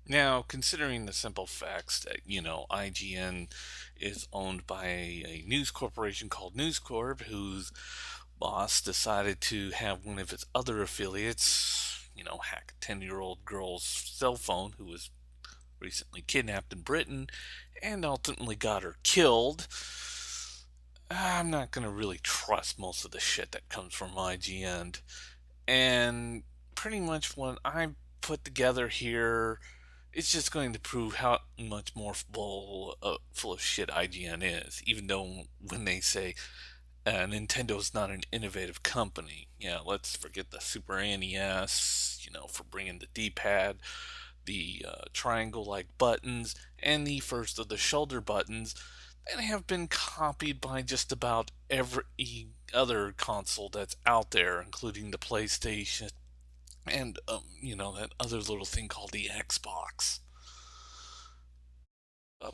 Now, considering the simple facts that, IGN is owned by a news corporation called News Corp, whose boss decided to have one of its other affiliates, hack a 10-year-old girl's cell phone who was recently kidnapped in Britain and ultimately got her killed. I'm not going to really trust most of the shit that comes from IGN. And pretty much what I put together here, it's just going to prove how much more full of shit IGN is. Even though when they say Nintendo's not an innovative company, yeah, let's forget the Super NES, for bringing the D-pad, the triangle-like buttons, and the first of the shoulder buttons that have been copied by just about every other console that's out there, including the PlayStation and that other little thing called the Xbox.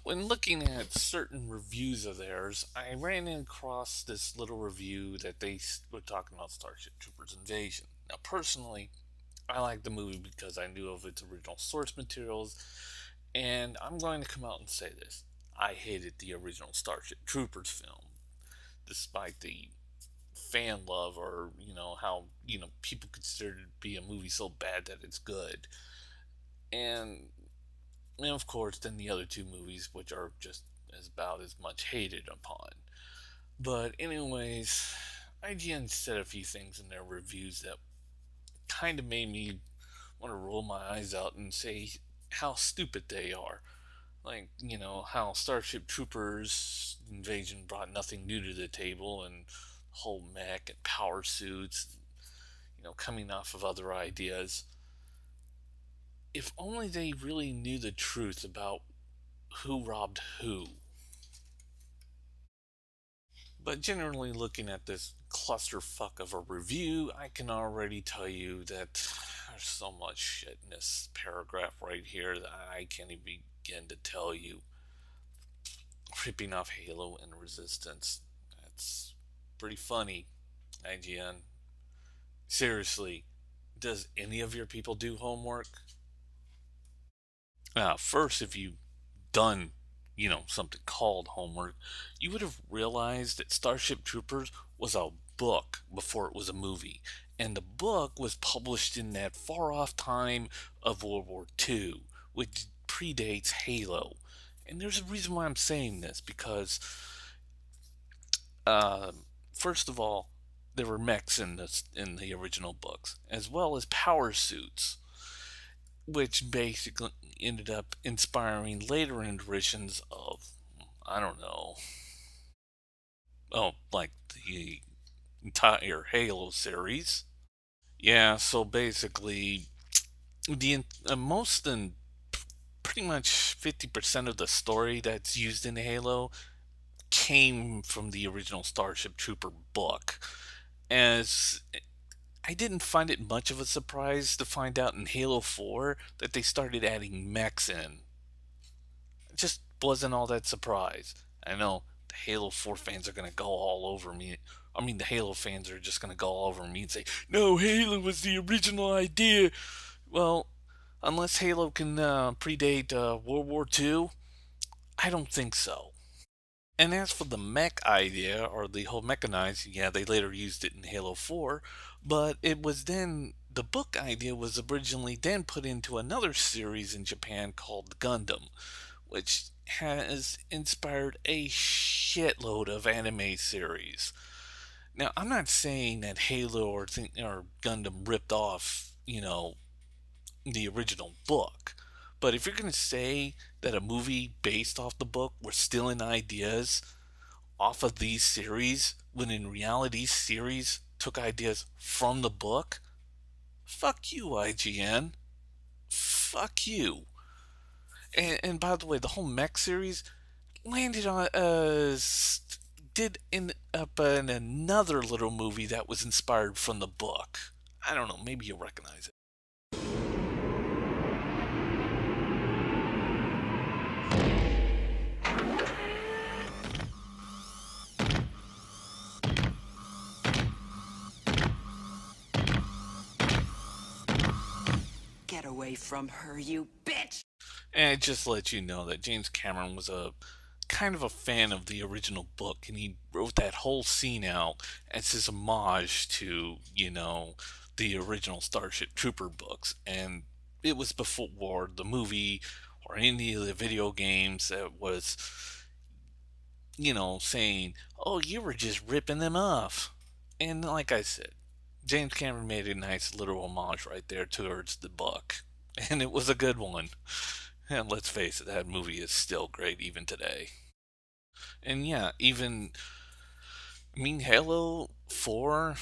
When looking at certain reviews of theirs, I ran across this little review that they were talking about Starship Troopers Invasion. Now, personally, I like the movie because I knew of its original source materials, and I'm going to come out and say this. I hated the original Starship Troopers film, despite the fan love, or how people consider it to be a movie so bad that it's good. And of course then the other two movies, which are just as about as much hated upon. But anyways, IGN said a few things in their reviews that kind of made me want to roll my eyes out and say how stupid they are. Like, how Starship Troopers Invasion brought nothing new to the table, and whole mech and power suits, coming off of other ideas. If only they really knew the truth about who robbed who. But generally, looking at this clusterfuck of a review, I can already tell you that there's so much shit in this paragraph right here that I can't even begin to tell you. Ripping off Halo and Resistance. That's pretty funny, IGN. Seriously, does any of your people do homework? First, if you done, something called homework, you would have realized that Starship Troopers was a book before it was a movie. And the book was published in that far off time of World War II, which predates Halo. And there's a reason why I'm saying this, because, uh, first of all, there were mechs in the original books, as well as power suits, which basically ended up inspiring later iterations of, I don't know, like the entire Halo series. Yeah, so basically, the most than pretty much 50% of the story that's used in Halo came from the original Starship Trooper book. As I didn't find it much of a surprise to find out in Halo 4 that they started adding mechs in. It just wasn't all that surprised. I know the Halo 4 fans are going to go all over me. I mean, the Halo fans are just going to go all over me and say, no, Halo was the original idea. Well, unless Halo can predate World War II, I don't think so. And as for the mech idea, or the whole mechanized, yeah, they later used it in Halo 4, but it was then, the book idea was originally then put into another series in Japan called Gundam, which has inspired a shitload of anime series. Now, I'm not saying that Halo or Gundam ripped off, the original book, but if you're going to say that a movie based off the book was stealing ideas off of these series, when in reality, series took ideas from the book, fuck you, IGN. Fuck you. And by the way, the whole mech series landed on did end up in another little movie that was inspired from the book. I don't know, maybe you'll recognize it. Get away from her, you bitch! And it just lets you know that James Cameron was a kind of a fan of the original book, and he wrote that whole scene out as his homage to, the original Starship Trooper books. And it was before the movie or any of the video games that was, saying, oh, you were just ripping them off. And like I said, James Cameron made a nice little homage right there towards the book. And it was a good one. And let's face it, that movie is still great even today. And yeah, Halo 4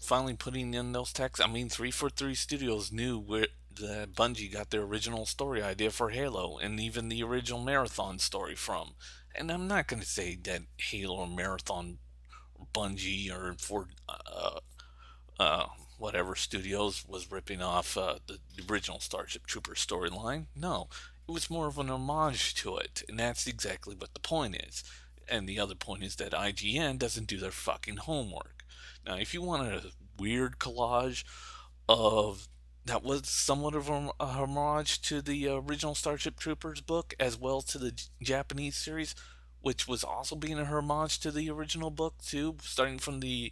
finally putting in those texts. 343 Studios knew where the Bungie got their original story idea for Halo and even the original Marathon story from. And I'm not going to say that Halo or Marathon, Bungie, or for uh, whatever studios was ripping off the original Starship Troopers storyline. No, it was more of an homage to it, and that's exactly what the point is. And the other point is that IGN doesn't do their fucking homework. Now, if you want a weird collage of that was somewhat of a homage to the original Starship Troopers book, as well as to the Japanese series, which was also being a homage to the original book too, starting from the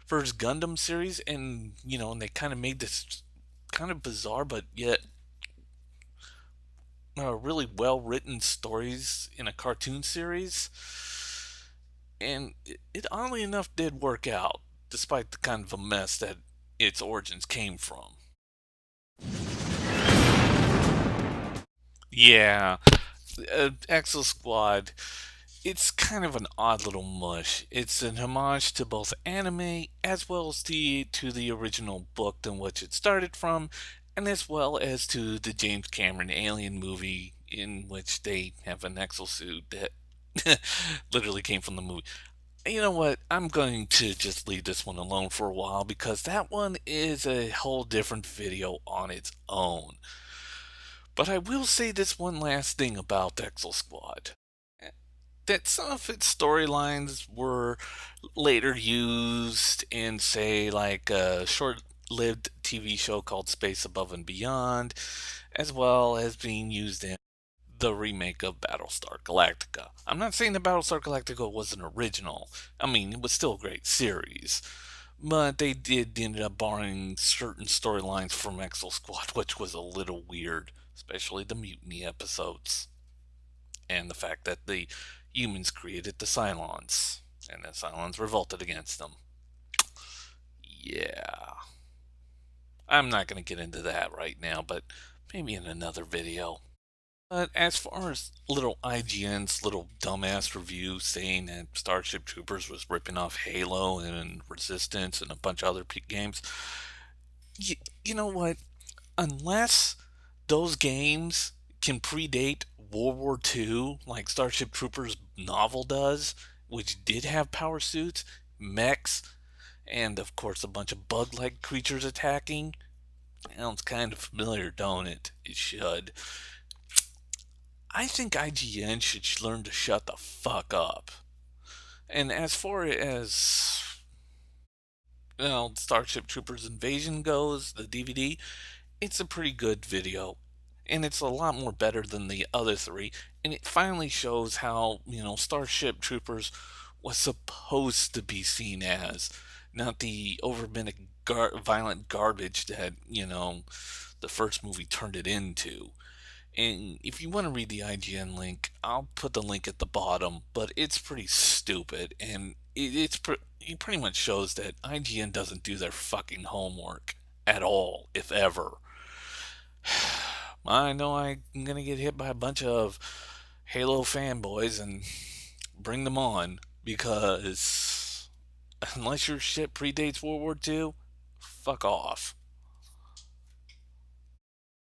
first Gundam series, and and they kind of made this kind of bizarre but yet really well written stories in a cartoon series, and it oddly enough did work out, despite the kind of a mess that its origins came from. Yeah, Exo Squad, it's kind of an odd little mush. It's an homage to both anime as well as to the original book in which it started from, and as well as to the James Cameron Alien movie in which they have an exosuit that literally came from the movie. You know what? I'm going to just leave this one alone for a while because that one is a whole different video on its own. But I will say this one last thing about Exo Squad, that some of its storylines were later used in, say, like a short lived TV show called Space Above and Beyond, as well as being used in the remake of Battlestar Galactica. I'm not saying that Battlestar Galactica was an original, it was still a great series. But they did end up borrowing certain storylines from Exo Squad, which was a little weird, especially the mutiny episodes and the fact that the humans created the Cylons, and the Cylons revolted against them. Yeah. I'm not going to get into that right now, but maybe in another video. But as far as little IGN's little dumbass review saying that Starship Troopers was ripping off Halo and Resistance and a bunch of other games, you know what? Unless those games can predate World War II, like Starship Troopers novel does, which did have power suits, mechs, and of course a bunch of bug-like creatures attacking. Sounds kind of familiar, don't it? It should. I think IGN should learn to shut the fuck up. And as far as Starship Troopers Invasion goes, the DVD, it's a pretty good video. And it's a lot more better than the other three. And it finally shows how, Starship Troopers was supposed to be seen as, not the overbent violent garbage that, the first movie turned it into. And if you want to read the IGN link, I'll put the link at the bottom, but it's pretty stupid, and it pretty much shows that IGN doesn't do their fucking homework at all, if ever. I know I'm going to get hit by a bunch of Halo fanboys and bring them on, because unless your shit predates World War II, fuck off.